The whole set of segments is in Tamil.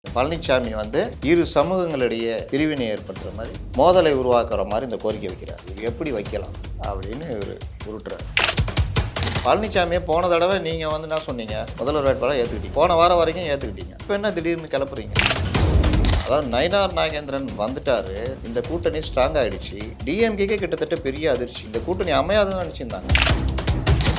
பழனிசாமி இரு சமூகங்களிடையே பிரிவினை ஏற்படுத்துற மாதிரி மோதலை உருவாக்குற மாதிரி இந்த கோரிக்கை வைக்கிறார். இது எப்படி வைக்கலாம் அப்படின்னு ஒரு உருட்டுறாரு. பழனிசாமியை போன தடவை நீங்கள் என்ன சொன்னீங்க, முதல்வர் வேட்பாளர் ஏற்றுக்கிட்டீங்க, போன வாரம் வரைக்கும் ஏற்றுக்கிட்டீங்க, இப்போ என்ன திடீர்னு கிளப்புறீங்க? அதாவது நயினார் நாகேந்திரன் வந்துட்டாரு, இந்த கூட்டணி ஸ்ட்ராங் ஆகிடுச்சு. டிஎம்கேக்கே கிட்டத்தட்ட பெரிய அதிர்ச்சி. இந்த கூட்டணி அமையாதுன்னு நினச்சிருந்தாங்க.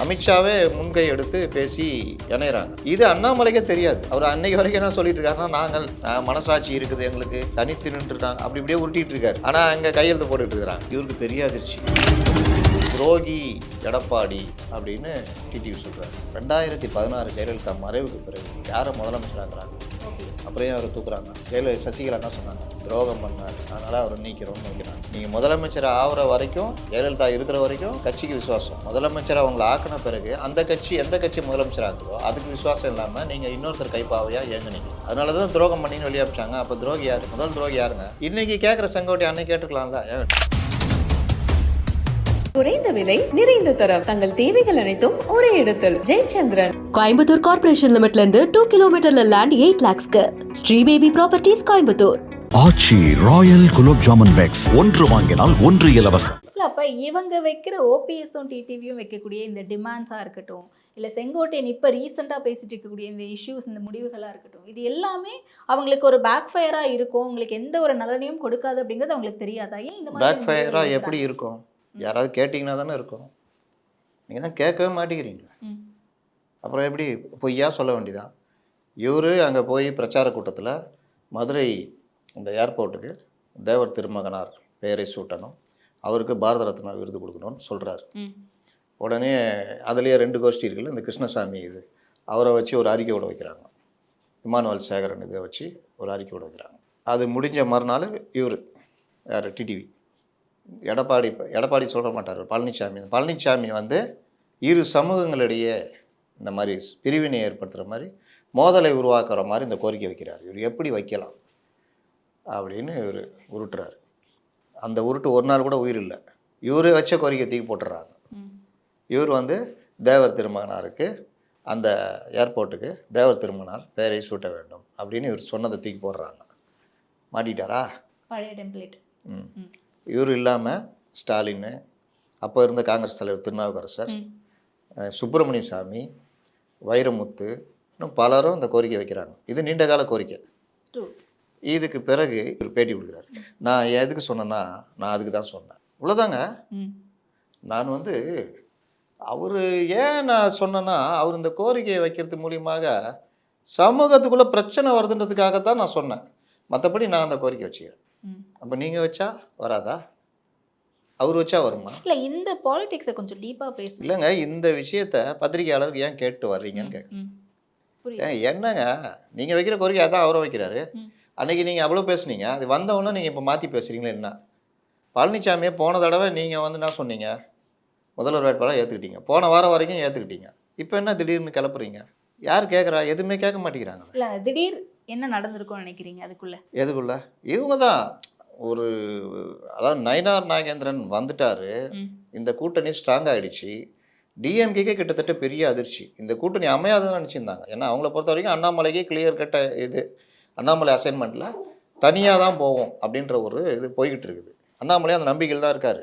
அமித்ஷாவே முன்கை எடுத்து பேசி இணைகிறாங்க. இது அண்ணாமலைக்கே தெரியாது. அவர் அன்னைக்கு வரைக்கும் என்ன சொல்லிட்டு இருக்காருன்னா, நாங்கள் மனசாட்சி இருக்குது எங்களுக்கு, தனித்து நின்றுட்டாங்க, அப்படி இப்படியே உருட்டிட்டு இருக்காரு. ஆனால் அங்கே கையெழுத்து போட்டுட்டு இருக்கிறாங்க. இவருக்கு பெரிய அதிர்ச்சி. துரோகி எடப்பாடி அப்படின்னு டிடிவி சொல்கிறார். 2016 ஜெயலலிதா மறைவுக்கு பிறகு யாரை முதலமைச்சராகிறாங்க, அப்புறம் அவரை தூக்குறாங்க. சசிகலா என்ன சொன்னாங்க, துரோகம் பண்ணார், அதனால் அவரை நீக்கிறோம்னு வைக்கிறாங்க. நீங்கள் முதலமைச்சர் ஆகிற வரைக்கும், ஜெயலலிதா இருக்கிற வரைக்கும் கட்சிக்கு விசுவாசம். முதலமைச்சர் அவங்களை ஆக்கின பிறகு அந்த கட்சி எந்த கட்சி முதலமைச்சர் ஆகுதோ அதுக்கு விசுவாசம் இல்லாமல் நீங்கள் இன்னொருத்தர் கைப்பாவையாக இயங்குனீங்க. அதனால தான் துரோகம் பண்ணின்னு வெளியாப்பிச்சாங்க. அப்போ துரோகி யார்? முதல் துரோகி யாருங்க? இன்னைக்கு கேட்குற செங்கோட்டை அன்னைக்கு கேட்டுக்கலாம்ல. குறைந்த விலை, நிறைந்த தரம், தங்கள் தேவைகள் அனைத்தும் ஒரே இடத்தில். ஜெயச்சந்திரன். கோயம்புத்தூர் கார்ப்பரேஷன் லிமிட்ல இருந்து 2 கிலோமீட்டர்ல லேண்ட் 8 lakhsக்கு. Sri baby properties, Coimbatore. Aachi royal gulab jamun packs, ஒன்று வாங்கினால் ஒன்று இலவசம். அப்போ இவங்க வைக்கிற ஓபிஎஸும் டிடிவியும் வைக்கக்கூடிய இந்த டிமாண்ட்ஸாக இருக்கட்டும், இல்லை செங்கோட்டையன் இப்போ ரீசெண்டாக பேசிட்டு இருக்கக்கூடிய இந்த இஷ்யூஸ், இந்த முடிவுகளாக இருக்கட்டும், இது எல்லாமே அவங்களுக்கு ஒரு பேக் ஃபயராக இருக்கும், அவங்களுக்கு எந்த ஒரு நலனையும் கொடுக்காது அப்படிங்கிறது அவங்களுக்கு தெரியாதா? ஏன் இந்த மாதிரி பேக் ஃபயராக எப்படி இருக்கும்? யாராவது கேட்டிங்கன்னா தானே இருக்கும். நீங்கள் தான் கேட்கவே மாட்டேங்கிறீங்களா? அப்புறம் எப்படி பொய்யா சொல்ல வேண்டியதான்? இவர் அங்கே போய் பிரச்சார கூட்டத்தில் மதுரை இந்த ஏர்போர்ட்டுக்கு தேவர் திருமகனார் பெயரை சூட்டணும், அவருக்கு பாரத ரத்னா விருது கொடுக்கணும்னு சொல்கிறாரு. உடனே அதுலேயே 2 கோஷ்டி இருக்குல்ல, இந்த கிருஷ்ணசாமி இது, அவரை வச்சு ஒரு அறிக்கை விட வைக்கிறாங்க. இமானுவேல் சேகரன் இதை வச்சு ஒரு அறிக்கை விட வைக்கிறாங்க. அது முடிஞ்ச மறுநாள் இவர் யார், டிடிவி எடப்பாடி சொல்ல மாட்டார், பழனிசாமி இரு சமூகங்களிடையே இந்த மாதிரி பிரிவினை ஏற்படுத்துகிற மாதிரி மோதலை உருவாக்குற மாதிரி இந்த கோரிக்கை வைக்கிறார். இவர் எப்படி வைக்கலாம் அப்படின்னு இவர் உருட்டுறாரு. அந்த உருட்டு ஒரு நாள் கூட உயிர் இல்லை. இவர் வச்ச கோரிக்கை தூக்கி போட்டுறாங்க. இவர் தேவர் திருமகனாருக்கு அந்த ஏர்போர்ட்டுக்கு தேவர் திருமகனார் பெயரை சூட்ட வேண்டும் அப்படின்னு இவர் சொன்னதை தூக்கி போடுறாங்க. மாட்டிட்டாரா? பழைய டெம்ப்ளேட். இவர் இல்லாமல் ஸ்டாலின், அப்போ இருந்த காங்கிரஸ் தலைவர் திருநாவுக்கரசர், சுப்பிரமணிய சாமி, வைரமுத்து, இன்னும் பலரும் இந்த கோரிக்கை வைக்கிறாங்க. இது நீண்ட கால கோரிக்கை. இதுக்கு பிறகு இவர் பேட்டி கொடுக்குறாரு. நான் எதுக்கு சொன்னேன்னா, நான் அதுக்கு தான் சொன்னேன், இவ்வளோதாங்க. நான் அவர் ஏன் நான் சொன்னேன்னா, அவர் இந்த கோரிக்கையை வைக்கிறது மூலியமாக சமூகத்துக்குள்ளே பிரச்சனை வருதுன்றதுக்காகத்தான் நான் சொன்னேன். மற்றபடி நான் அந்த கோரிக்கை வச்சுக்கிறேன். அப்போ நீங்கள் வச்சா வராதா? அவர் வச்சா வருமா? இல்லை, இந்த பாலிடிக்ஸை கொஞ்சம் டீப்பாக பேசணும். இல்லைங்க, இந்த விஷயத்த பத்திரிகையாளருக்கு ஏன் கேட்டு வர்றீங்கன்னு கேட்குறேன். என்னங்க, நீங்கள் வைக்கிற கோரிக்கை அதான் அவரும் வைக்கிறாரு. அன்றைக்கி நீங்கள் அவ்வளோ பேசுனீங்க, அது வந்தவொன்னே நீங்கள் இப்போ மாற்றி பேசுகிறீங்களே என்ன? பழனிசாமியை போன தடவை நீங்கள் என்ன சொன்னீங்க, முதல்வர் வேட்பாளர் ஏற்றுக்கிட்டீங்க, போன வாரம் வரைக்கும் ஏற்றுக்கிட்டீங்க, இப்போ என்ன திடீர்னு கிளப்புறீங்க? யார் கேட்குறா? எதுவுமே கேட்க மாட்டேங்கிறாங்க. இல்லை, திடீர் என்ன நடந்திருக்கும்னு நினைக்கிறீங்க? எதுக்குள்ள இவங்க தான் அதாவது நயினார் நாகேந்திரன் வந்துட்டாரு, இந்த கூட்டணி ஸ்ட்ராங் ஆகிடுச்சு. டிஎம்கேக்கே கிட்டத்தட்ட பெரிய அதிர்ச்சி. இந்த கூட்டணி அமையாதுன்னு நினச்சிருந்தாங்க. ஏன்னா அவங்கள பொறுத்த வரைக்கும் அண்ணாமலைக்கே கிளியர் கட்ட இது, அண்ணாமலை அசைன்மெண்ட்டில் தனியாக தான் போவோம் அப்படின்ற ஒரு இது போய்கிட்டு இருக்குது. அண்ணாமலை அந்த நம்பிக்கையில் தான் இருக்கார்.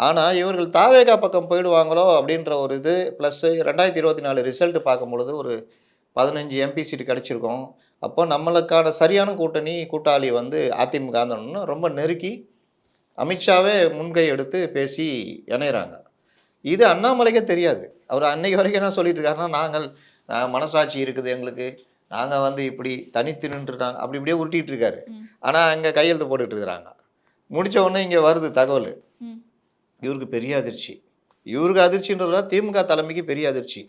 ஆனால் இவர்கள் தாவேகா பக்கம் போயிடுவாங்களோ அப்படின்ற ஒரு இது, ப்ளஸ் 2024 ரிசல்ட் பார்க்கும்பொழுது ஒரு 15 எம்பி சீட்டு கிடச்சிருக்கோம். அப்போ நம்மளுக்கான சரியான கூட்டாளி அதிமுக ரொம்ப நெருக்கி அமித்ஷாவே முன்கை எடுத்து பேசி இணைகிறாங்க. இது அண்ணாமலைக்கே தெரியாது. அவர் அன்னைக்கு வரைக்கும் என்ன சொல்லிட்டு இருக்காருன்னா, நாங்கள் மனசாட்சி இருக்குது எங்களுக்கு, நாங்கள் இப்படி தனித்து நின்றுட்டாங்க, அப்படி இப்படியே உருட்டிகிட்டு இருக்காரு. ஆனால் அங்கே கையெழுத்து போட்டுக்கிட்டு இருக்கிறாங்க. முடித்த உடனே இங்கே வருது தகவல். இவருக்கு பெரிய அதிர்ச்சி. இவருக்கு அதிர்ச்சின்றதுல திமுக தலைமைக்கு பெரிய அதிர்ச்சி.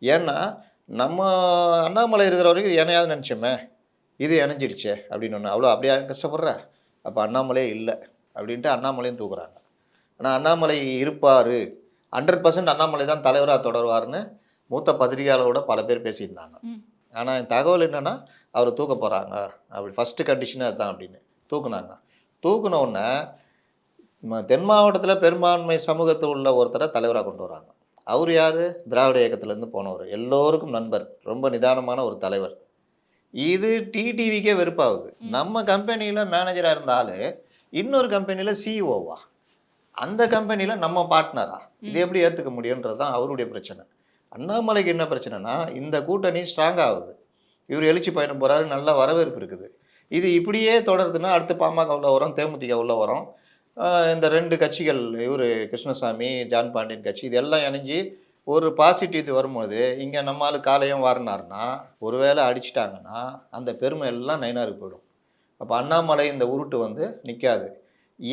ஏன்னா நம்ம அண்ணாமலை இருக்கிற வரைக்கும் இது இணையாவது நினச்சோமே, இது இணைஞ்சிடுச்சே அப்படின்னு ஒன்று அவ்வளோ அப்படியே கஷ்டப்படுற. அப்போ அண்ணாமலே இல்லை அப்படின்ட்டு அண்ணாமலையும் தூக்குறாங்க. ஆனால் அண்ணாமலை இருப்பார், 100% அண்ணாமலை தான் தலைவராக தொடருவார்னு மூத்த பத்திரிகையாளரோட பல பேர் பேசியிருந்தாங்க. ஆனால் தகவல் என்னென்னா, அவர் தூக்க போகிறாங்க, அப்படி ஃபஸ்ட்டு கண்டிஷனே அதுதான் அப்படின்னு தூக்குனாங்க. தூக்குனோடனே தென் மாவட்டத்தில் பெரும்பான்மை சமூகத்தில் உள்ள ஒருத்தரை தலைவராக கொண்டு வராங்க. அவர் யார்? திராவிட இயக்கத்திலேருந்து போனவர், எல்லோருக்கும் நண்பர், ரொம்ப நிதானமான ஒரு தலைவர். இது டிடிவிக்கே வெறுப்பாகுது. நம்ம கம்பெனியில் மேனேஜராக இருந்தாலும் இன்னொரு கம்பெனியில் சிஇஓவா, அந்த கம்பெனியில் நம்ம பார்ட்னரா, இது எப்படி ஏற்றுக்க முடியுன்றது தான் அவருடைய பிரச்சனை. அண்ணாமலைக்கு என்ன பிரச்சனைனா, இந்த கூட்டணி ஸ்ட்ராங் ஆகுது, இவர் எழுச்சி பயணம் போகிறாரு, நல்ல வரவேற்பு இருக்குது. இது இப்படியே தொடருதுன்னா அடுத்து பாமக உள்ள வரும், தேமுதிக உள்ள வரும், இந்த 2 கட்சிகள், இவர் கிருஷ்ணசாமி ஜான் பாண்டியன் கட்சி, இது எல்லாம் இணைஞ்சு ஒரு பாசிட்டிவ் வரும்போது இங்கே நம்மளால் காலையும் வாரினார்னா, ஒருவேளை அடிச்சிட்டாங்கன்னா அந்த பெருமை எல்லாம் நயினாருக்கு போயிடும். அப்போ அண்ணாமலை இந்த உருட்டு வந்து நிற்காது.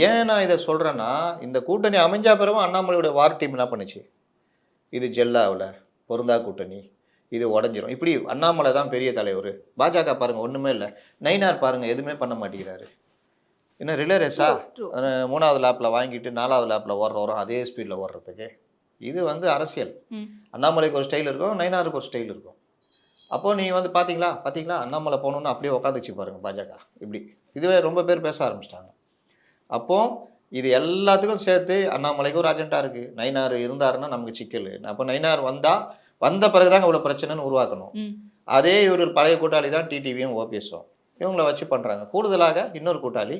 ஏன் நான் இதை சொல்கிறேன்னா, இந்த கூட்டணி அமைஞ்சா பிறகும் அண்ணாமலையோட வார் டீம் என்ன பண்ணுச்சு, இது ஜெல்லாவில் பொருந்தா கூட்டணி, இது உடஞ்சிரும். இப்படி அண்ணாமலை தான் பெரிய தலைவர். பாஜக பாருங்கள் ஒன்றுமே இல்லை, நயினார் பாருங்கள் எதுவுமே பண்ண மாட்டேங்கிறாரு. இன்னும் ரிலே ரேஸா 3வது லேப்பில் வாங்கிட்டு 4வது லேப்பில் ஓடுறோம் அதே ஸ்பீடில் ஓடுறதுக்கு. இது வந்து அரசியல். அண்ணாமலைக்கு ஒரு ஸ்டைல் இருக்கும், நயினாருக்கு ஒரு ஸ்டைல் இருக்கும். அப்போது நீங்கள் வந்து பார்த்தீங்களா அண்ணாமலை போகணுன்னு அப்படியே உட்காந்துச்சு பாருங்கள் பாஜக. இப்படி இதுவே ரொம்ப பேர் பேச ஆரம்பிச்சிட்டாங்க. அப்போது இது எல்லாத்துக்கும் சேர்த்து அண்ணாமலைக்கு ஒரு அஜெண்டா இருக்குது. நயினார் இருந்தாருன்னா நமக்கு சிக்கல். அப்போ நயினார் வந்த பிறகு தாங்க இவ்வளோ பிரச்சனைன்னு உருவாக்கணும். அதே இவர் பழைய கூட்டாளி தான் டிடிவியும் ஓபிஎஸும், இவங்கள வச்சு பண்ணுறாங்க. கூடுதலாக இன்னொரு கூட்டாளி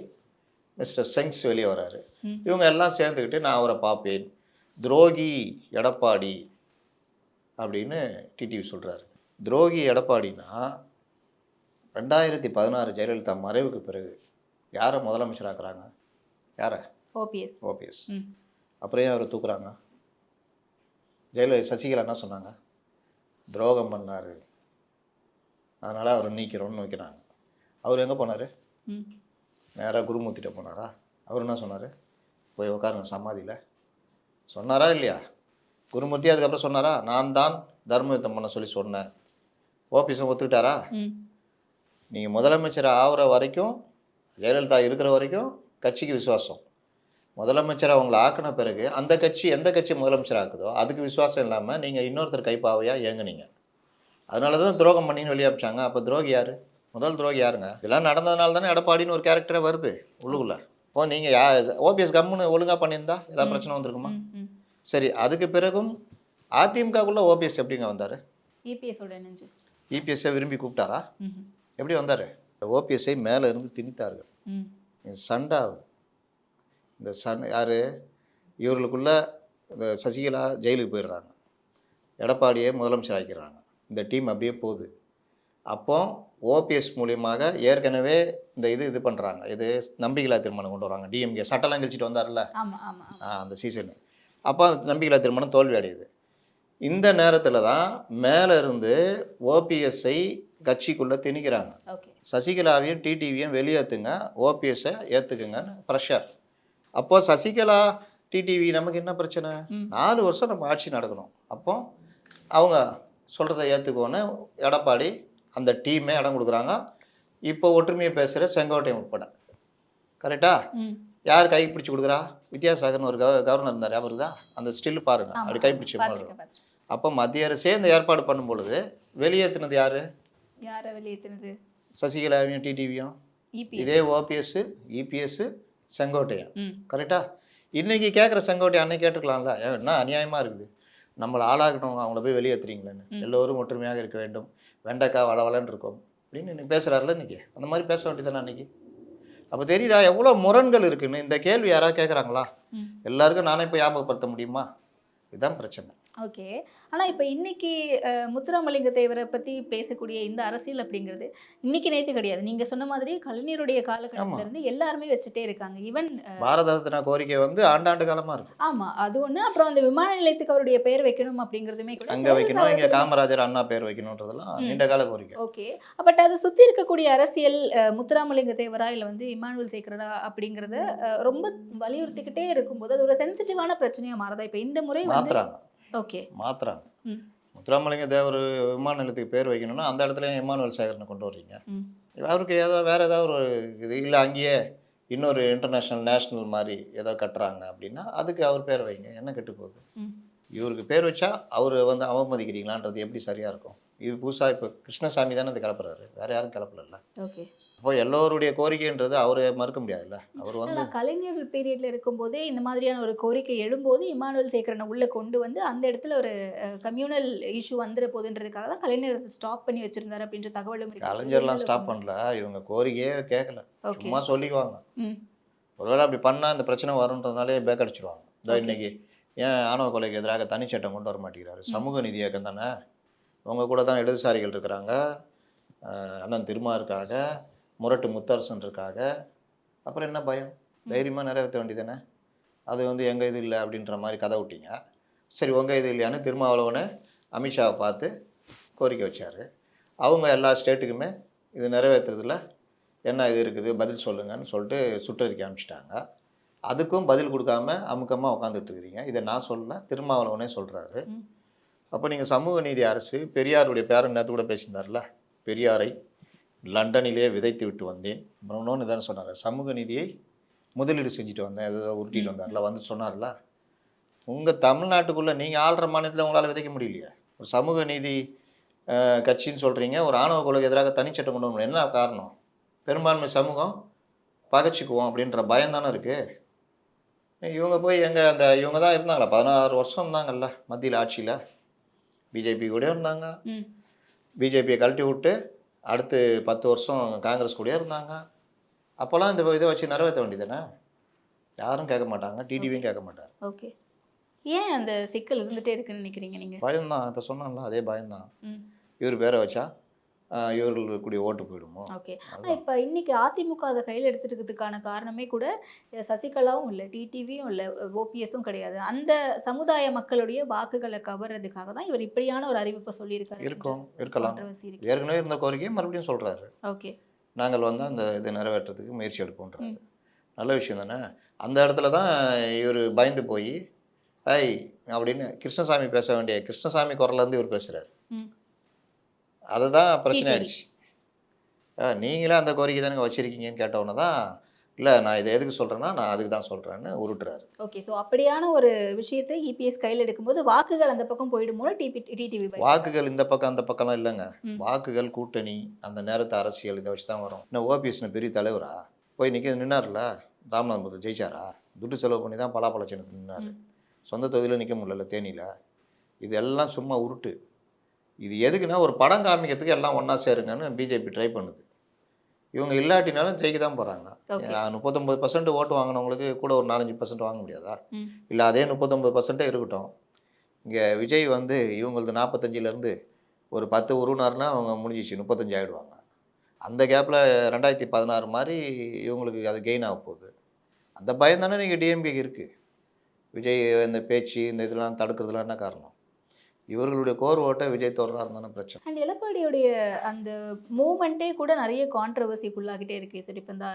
மிஸ்டர் செங்ஸ் வெளியே வராரு. இவங்க எல்லாம் சேர்ந்துக்கிட்டு நான் அவரை பார்ப்பேன், துரோகி எடப்பாடி அப்படின்னு டிடிவி சொல்கிறாரு. துரோகி எடப்பாடினா 2016 ஜெயலலிதா மறைவுக்கு பிறகு யாரை முதலமைச்சராக்குறாங்க? யாரை? ஓபிஎஸ். அப்புறம் ஏன் அவரை தூக்குறாங்க? சசிகலா என்ன சொன்னாங்க? துரோகம் பண்ணார், அதனால் அவரை நீக்கிறோன்னு வைக்கிறாங்க. அவர் எங்கே போனார்? நேராக குருமூர்த்திட்ட போனாரா? அவர் என்ன சொன்னார்? போய் உட்காருங்க சமாதியில் சொன்னாரா இல்லையா? குருமூர்த்தி அதுக்கப்புறம் சொன்னாரா, நான் தான் தர்ம யுத்தம் பண்ண சொல்லி சொன்னேன். ஓபிஎஸும் ஒத்துக்கிட்டாரா? நீங்கள் முதலமைச்சர் ஆகிற வரைக்கும், ஜெயலலிதா இருக்கிற வரைக்கும் கட்சிக்கு விசுவாசம். முதலமைச்சர் அவங்கள ஆக்கின பிறகு அந்த கட்சி எந்த கட்சி முதலமைச்சர் ஆக்குதோ அதுக்கு விசுவாசம் இல்லாமல் நீங்கள் இன்னொருத்தர் கைப்பாவையாக ஏங்குனீங்க. அதனால தான் துரோகம் பண்ணின்னு வெளியே அனுப்பிச்சாங்க. அப்போ துரோகி யார்? முதல் துரோகி யாருங்க? இதெல்லாம் நடந்ததுனால தானே எடப்பாடின்னு ஒரு கேரக்டரே வருது உள்ளுக்குள்ளே. இப்போ நீங்கள் ஓபிஎஸ் கம்முன்னு ஒழுங்காக பண்ணியிருந்தா ஏதாவது பிரச்சனை வந்திருக்குமா? சரி, அதுக்கு பிறகும் அதிமுகக்குள்ளே ஓபிஎஸ் எப்படிங்க வந்தார்? இபிஎஸ்ஸை விரும்பி கூப்பிட்டாரா? எப்படி வந்தார்? ஓபிஎஸ்ஐ மேலே இருந்து திணித்தார்கள். சண்டை ஆகுது. இந்த யார் இவர்களுக்குள்ள இந்த சசிகலா ஜெயிலுக்கு போயிடுறாங்க, எடப்பாடியே முதலமைச்சர் ஆக்கிடுறாங்க. இந்த டீம் அப்படியே போகுது. அப்போ ஓபிஎஸ் மூலியமாக ஏற்கனவே இந்த இது பண்ணுறாங்க. இது நம்பிக்கையில்லா திருமணம் கொண்டு வராங்க. டிஎம்கே சட்டெல்லாம் கழிச்சிட்டு வந்தார்ல அந்த சீசனு. அப்போ அந்த நம்பிக்கையில்லா திருமணம் தோல்வி அடையுது. இந்த நேரத்தில் தான் மேலே இருந்து ஓபிஎஸ்ஐ கட்சிக்குள்ளே திணிக்கிறாங்க. சசிகலாவையும் டிடிவியும் வெளியேற்றுங்க, ஓபிஎஸ்ஸை ஏற்றுக்குங்கன்னு ப்ரெஷர். அப்போ சசிகலா டிடிவி நமக்கு என்ன பிரச்சனை? 4 வருஷம் நம்ம ஆட்சி நடக்கணும். அப்போ அவங்க சொல்கிறத ஏற்றுக்கோன்னு எடப்பாடி அந்த டீமே இடம் கொடுக்குறாங்க. இப்போ ஒற்றுமையை பேசுகிற செங்கோட்டையன் உட்பட. கரெக்டா? யார் கை பிடிச்சி கொடுக்குறா? வித்யாசாகர்னு ஒரு கவர்னர் இருந்தார், அவருக்கு தான் அந்த ஸ்டில் பாருங்கள், அப்படி கைப்பிடிச்சி. அப்போ மத்திய அரசே இந்த ஏற்பாடு பண்ணும் பொழுது வெளியேற்றினது யார்? சசிகலாவையும் டிடிவியும். இதே ஓபிஎஸ், இபிஎஸ், செங்கோட்டையன். கரெக்டா? இன்னைக்கு கேட்குற செங்கோட்டையன் அன்னைக்கு கேட்டுக்கலாம்ல. என்ன அநியாயமாக இருக்குது, நம்மளை ஆளாகணும், அவங்கள போய் வெளியேற்றுறீங்களேன்னு. எல்லோரும் ஒற்றுமையாக இருக்க வேண்டும், வெண்டைக்காய் வளவலன்னு இருக்கும் அப்படின்னு இன்னைக்கு பேசுகிறாருல. இன்னைக்கு அந்த மாதிரி பேச வேண்டியதானே அன்னைக்கு? அப்போ தெரியுதா எவ்வளோ முரண்கள் இருக்குன்னு? இந்த கேள்வி யாராவது கேட்குறாங்களா? எல்லாருக்கும் நானே இப்போ ஞாபகப்படுத்த முடியுமா? இதுதான் பிரச்சனை. ஓகே. ஆனால் இப்போ இன்னைக்கு முத்துராமலிங்க தேவரை பற்றி பேசக்கூடிய இந்த அரசியல் அப்படிங்கிறது இன்னைக்கு நேற்று கிடையாது. நீங்கள் சொன்ன மாதிரி கலைஞருடைய காலகட்டத்திலேருந்து எல்லாருமே வச்சுட்டே இருக்காங்க. ஈவன் பாரத ரத்னா கோரிக்கை வந்து ஆண்டாண்டு காலமாக இருக்கு. ஆமாம், அது ஒன்று. அப்புறம் அந்த விமான நிலையத்துக்கு அவருடைய பெயர் வைக்கணும் அப்படிங்கிறதுமே கூட அங்கே வைக்கணும், இங்கே காமராஜர் அண்ணா பேர் வைக்கணுன்றதெல்லாம் நீண்ட கால கோரிக்கை. ஓகே. பட் அதை சுற்றி இருக்கக்கூடிய அரசியல் முத்துராமலிங்க தேவரா இல்லை வந்து இமானுவேல் சேகரா அப்படிங்கிறத ரொம்ப வலியுறுத்திக்கிட்டே இருக்கும்போது அது ஒரு சென்சிட்டிவான பிரச்சனையாக மாறுதா? இப்போ இந்த முறை மாத்துறாங்க. ஓகே, மாத்துறாங்க. முத்துராமலிங்க தேவர் விமான நிலையத்துக்கு பேர் வைக்கணும்னா அந்த இடத்துல இமானுவேல் சேகரனை கொண்டு வர்றீங்க. அவருக்கு ஏதாவது வேறு ஏதாவது ஒரு இது இல்லை, அங்கேயே இன்னொரு இன்டர்நேஷ்னல் நேஷ்னல் மாதிரி ஏதோ கட்டுறாங்க அப்படின்னா அதுக்கு அவர் பேர் வைங்க, என்ன கெட்டு போகுது? இவருக்கு பேர் வச்சா அவர் வந்து அவமதிக்கிறீங்களான்றது எப்படி சரியாக இருக்கும்? இது புதுசாக இப்போ கிருஷ்ணசாமி தானே அது கிளப்புறாரு, வேற யாரும் கிளப்பல. ஓகே. அப்போ எல்லோருடைய கோரிக்கைன்றது அவர் மறுக்க முடியாதுல்ல. அவர் வந்து ஆனால் கலைஞர் பீரியட்ல இருக்கும்போதே இந்த மாதிரியான ஒரு கோரிக்கை எழும்போது இமானுவேல் சேகரனை உள்ளே கொண்டு வந்து அந்த இடத்துல ஒரு கம்யூனல் இஷ்யூ வந்துட போகுதுன்றதுக்காக தான் கலைஞர் ஸ்டாப் பண்ணி வச்சிருந்தாரு அப்படின்ற தகவலும் இருக்கு. கலைஞர்லாம் ஸ்டாப் பண்ணல, இவங்க கோரிக்கையே கேட்கல, ஓகே. சும்மா சொல்லிக்குவாங்க. ம். ஒருவேளை அப்படி பண்ணால் இந்த பிரச்சனை வரும்ன்றதுனாலே பேக் அடிச்சிருவாங்க. இதோ இன்னைக்கு ஏன் ஆணவ கொலைக்கு எதிராக தனிச்சட்டம் கொண்டு வர மாட்டேங்கிறாரு, சமூக நீதி இயக்கம் தானே, உங்கள் கூட தான் இடதுசாரிகள் இருக்கிறாங்க, அண்ணன் திருமா இருக்காங்க, முரட்டு முத்தரசன் இருக்காங்க, அப்புறம் என்ன பயம், தைரியமாக நிறைவேற்ற வேண்டியதானே. அது வந்து எங்கள் இது இல்லை அப்படின்ற மாதிரி கதை விட்டீங்க. சரி, உங்கள் இது இல்லையான்னு திருமாவளவனை அமித்ஷாவை பார்த்து கோரிக்கை வச்சார். அவங்க எல்லா ஸ்டேட்டுக்குமே இது நிறைவேற்றுறதுல என்ன இது இருக்குது பதில் சொல்லுங்கன்னு சொல்லிட்டு சுற்றறிக்கை அனுப்பிச்சிட்டாங்க. அதுக்கும் பதில் கொடுக்காம அமுக்கமாக உட்காந்துட்டு இருக்கிறீங்க. இதை நான் சொல்லல, திருமாவளவனே சொல்கிறாரு. அப்போ நீங்கள் சமூக நீதி அரசு, பெரியாருடைய பேரன் நேற்று கூட பேசியிருந்தார்ல, பெரியாரை லண்டனிலே விதைத்து விட்டு வந்தேன், அப்புறம் இன்னொன்று தானே சொன்னார், சமூக நீதியை முதலீடு செஞ்சுட்டு வந்தேன், ஏதோ உருட்டிட்டு வந்தார்ல, வந்து சொன்னார்ல. உங்கள் தமிழ்நாட்டுக்குள்ளே நீங்கள் ஆள்ற மாநிலத்தில் உங்களால் விதைக்க முடியலையே. ஒரு சமூக நீதி கட்சின்னு சொல்கிறீங்க, ஒரு ஆணவ கொலைக்கு எதிராக தனிச்சட்டம் கொண்டு வரணும், என்ன காரணம்? பெரும்பான்மை சமூகம் பகைச்சிக்குவோம் அப்படின்ற பயம் தானே இருக்குது. இவங்க போய் இவங்க தான் இருந்தாங்களா, 16 வருஷம் இருந்தாங்கல்ல மத்தியில் ஆட்சியில், பிஜேபி கூட இருந்தாங்க, பிஜேபியை கழட்டி விட்டு அடுத்து 10 வருஷம் காங்கிரஸ் கூட இருந்தாங்க. அப்போல்லாம் இந்த இதை வச்சு நிறைவேற்ற வேண்டியதானே, யாரும் கேட்க மாட்டாங்க, டிடிவியும் கேட்க மாட்டார். ஓகே. ஏன் அந்த சிக்கல் இருந்துகிட்டே இருக்குன்னு நினைக்கிறீங்க நீங்கள்? பயம்தான், இப்போ சொன்னாங்களா அதே பயம்தான். இவர் பேரை வச்சா இவர்களுக்கு கூடிய ஓட்டு போயிடுமோ. ஓகே. ஆனால் இப்போ இன்னைக்கு அதிமுக அதை கையில் எடுத்துக்கிறதுக்கான காரணமே கூட சசிகலாவும் இல்லை, டிடிவியும் இல்லை, ஓபிஎஸும் கிடையாது. அந்த சமுதாய மக்களுடைய வாக்குகளை கவர்றதுக்காக தான் இவர் இப்படியான ஒரு அறிவிப்பை சொல்லியிருக்காரு. இருக்கலாம். ஏற்கனவே இருந்த கோரிக்கையை மறுபடியும் சொல்கிறாரு. ஓகே. நாங்கள் வந்து அந்த இதை நிறைவேற்றத்துக்கு முயற்சி எடுப்போன்றாரு. நல்ல விஷயம் தானே. அந்த இடத்துல தான் இவர் பயந்து போய் ஐ அப்படின்னு கிருஷ்ணசாமி பேச வேண்டிய கிருஷ்ணசாமி குரலேருந்து இவர் பேசுகிறார். அதுதான் பிரச்சனை ஆயிடுச்சு. நீங்களே அந்த கோரிக்கை தானே வச்சுருக்கீங்கன்னு கேட்டவுடனே தான், இல்லை நான் இதை எதுக்கு சொல்கிறேன்னா நான் அதுக்கு தான் சொல்கிறேன்னு உருட்டுறாரு. ஓகே. ஸோ அப்படியான ஒரு விஷயத்தை இபிஎஸ் கையில் எடுக்கும்போது வாக்குகள் அந்த பக்கம் போயிடுமோ, டிடிவி வாக்குகள் இந்த பக்கம் அந்த பக்கம்லாம் இல்லைங்க. வாக்குகள் கூட்டணி அந்த நேரத்து அரசியல் இதை வச்சு தான் வரும். இன்னும் ஓபிஎஸ்னு பெரிய தலைவரா போய் நின்னார்ல, ராமநாதபுரத்தில் ஜெயிச்சாரா? துட்டு செலவு பண்ணி தான் பலாப்பழ சின்னத்தில் நின்னார். சொந்த தொகுதியில் நிற்க முடியல தேனியில். இதெல்லாம் சும்மா உருட்டு. இது எதுக்குன்னா ஒரு படம் காமிக்கிறதுக்கு எல்லாம் ஒன்றா சேருங்கன்னு பிஜேபி ட்ரை பண்ணுது. இவங்க இல்லாட்டினாலும் ஜெயிக்க தான் போகிறாங்க. 39% ஓட்டு வாங்கினவங்களுக்கு கூட ஒரு 4-5% வாங்க முடியாதா? இல்லை அதே 39% இருக்கட்டும். இங்கே விஜய் வந்து இவங்களது 45லேருந்து ஒரு 10 உருவினார்னா அவங்க முடிஞ்சிச்சு 35 ஆகிடுவாங்க. அந்த கேப்பில் 2016 மாதிரி இவங்களுக்கு அது கெயின் ஆக போகுது. அந்த பயம் தானே நீங்கள் டிஎம்கேக்கு இருக்குது. விஜய் இந்த பேச்சு இந்த இதெல்லாம் தடுக்கிறதுலாம் என்ன காரணம்? இவர்களுடைய கோர் ஓட்டை விஜய் தோறாக இருந்தானே பிரச்சனை. அண்ட் எடப்பாடியுடைய அந்த மூமெண்ட்டே கூட நிறைய கான்ட்ரவர்சிக்குள்ளாகிட்டே இருக்குது. சரி, இப்போ இந்த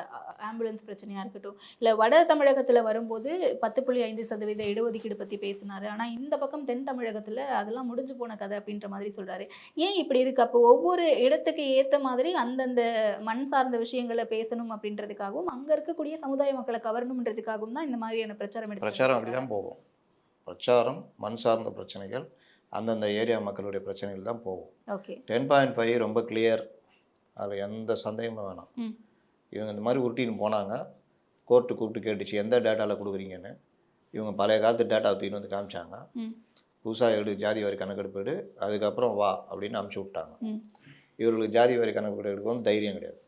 ஆம்புலன்ஸ் பிரச்சனையாக இருக்கட்டும், இல்லை வட தமிழகத்தில் வரும்போது 10.5% இடஒதுக்கீடு பற்றி பேசினார். ஆனால் இந்த பக்கம் தென் தமிழகத்தில் அதெல்லாம் முடிஞ்சு போன கதை அப்படின்ற மாதிரி சொல்கிறாரு. ஏன் இப்படி இருக்குது? அப்போ ஒவ்வொரு இடத்துக்கு ஏற்ற மாதிரி அந்தந்த மண் சார்ந்த விஷயங்களை பேசணும் அப்படின்றதுக்காகவும் அங்கே இருக்கக்கூடிய சமுதாய மக்களை கவரணுன்றதுக்காகவும் தான் இந்த மாதிரியான பிரச்சாரம் அப்படி தான் போகும். பிரச்சாரம் மண் சார்ந்த பிரச்சனைகள் அந்தந்த ஏரியா மக்களுடைய பிரச்சனைகள் தான் போகும். ஓகே. 10.5 ரொம்ப கிளியர், அதில் எந்த சந்தேகமும் வேணாம். இவங்க இந்த மாதிரி உருட்டின்னு போனாங்க, கோர்ட்டு கூப்பிட்டு கேட்டுச்சு எந்த டேட்டாவில் கொடுக்குறீங்கன்னு. இவங்க பழைய காலத்து டேட்டா தூக்கின்னு வந்து காமிச்சாங்க. புதுசாக எடு ஜாதி வாரி கணக்கெடுப்பு எடு, அதுக்கப்புறம் வா அப்படின்னு அமுச்சு விட்டாங்க. இவர்களுக்கு ஜாதி வாரி கணக்கெடுப்பு எடுக்கவும் தைரியம் கிடையாது,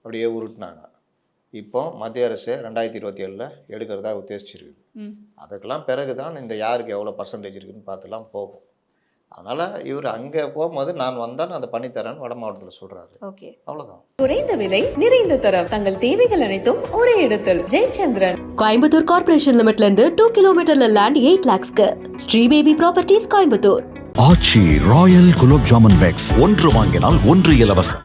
அப்படியே உருட்டினாங்க. இப்போ மத்திய அரசு 2027 எடுக்கிறதா உத்தேசிச்சிருக்குது. அதுக்கெல்லாம் பிறகு தான் இந்த யாருக்கு எவ்வளோ பர்சன்டேஜ் இருக்குதுன்னு பார்த்துலாம் போகும். அதனால் இவர் அங்கே போகும்போது நான் வந்தால் நான் அதை பண்ணித்தரேன்னு வட மாவட்டத்தில் சொல்கிறாரு. ஓகே, அவ்வளோதான். குறைந்த விலை நிறைந்த தரம், தங்கள் தேவைகள் அனைத்தும் ஒரே இடத்தில். ஜெயச்சந்திரன். கோயம்புத்தூர் கார்ப்பரேஷன் லிமிட்ல இருந்து 2 கிலோமீட்டர்ல லேண்ட் 8 lakhsக்கு. Sri baby properties Coimbatore. Aachi royal gulab jamun packs 1 வாங்கினால் 1 இலவசம்.